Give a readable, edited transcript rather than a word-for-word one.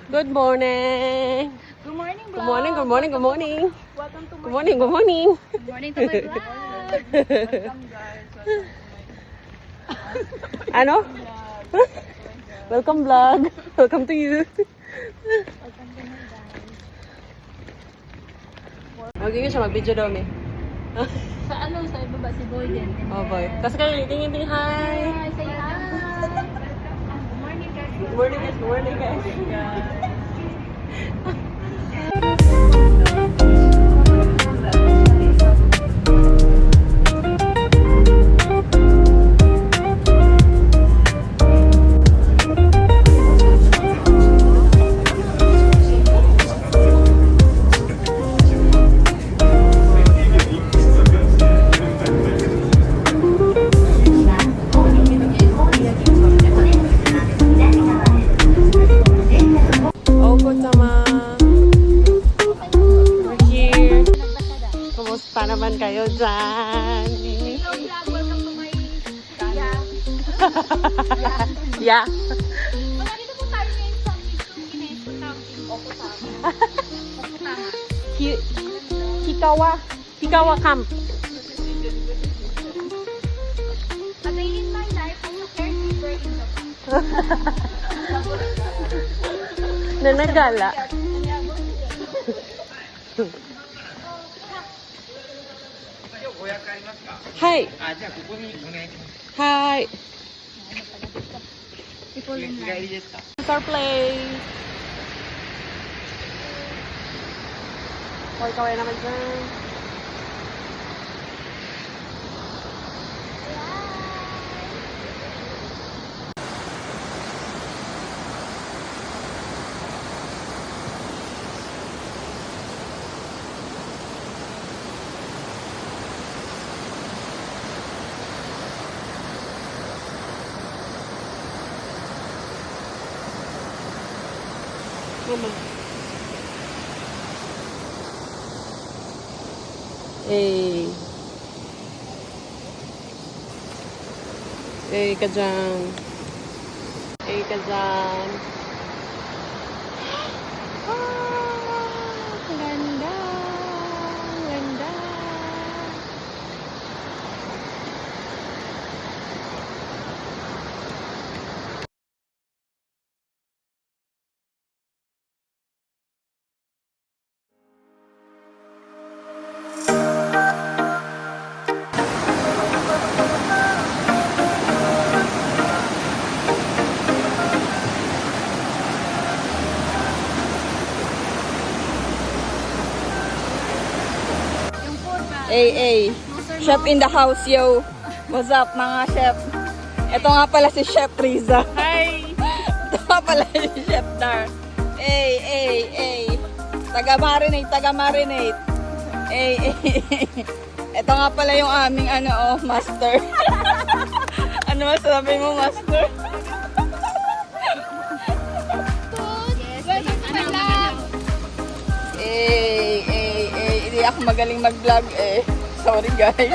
Good morning. Good morning, vlog. Good morning, good morning, good morning. Welcome to my Good morning, good morning. Good morning to my vlog. Welcome, guys. Ano? Welcome vlog. Welcome to you. Welcome to my guys. Okay nga siya, mag-video daw eh. Sa ano, sa ibaba si Boy din. Oh boy. Kasi kayo, ting-ting, hi. Hi, say hi. Good morning, guys. Good morning guys, good morning guys. Kumusta naman kayo dyan? Hello, vlog. Welcome to my Yeah. Wala dito po tayo ngayon sa UNESCO Camping. Okutama. Okutama. Hikawa Camp. A day in my life as a caretaker in Japan. Nanagala. Hi. Hi. People in line. It's our place. Hoy, kaway naman dyan. Mama. Hey. Hey ka dyan. Hey ka dyan. Ganda. Ganda. Yung food ba? Hey, chef in the house, yo. What's up, mga chef? Ito nga pala si Chef Riza. Hi. Ito nga pala si Chef Dar. Hey. Taga-marinate. Hey. Ito nga pala yung aming master. Ano masasabi mo, master? Welcome to my vlog. Hey. Hindi ako magaling mag-vlog eh. Sorry, guys.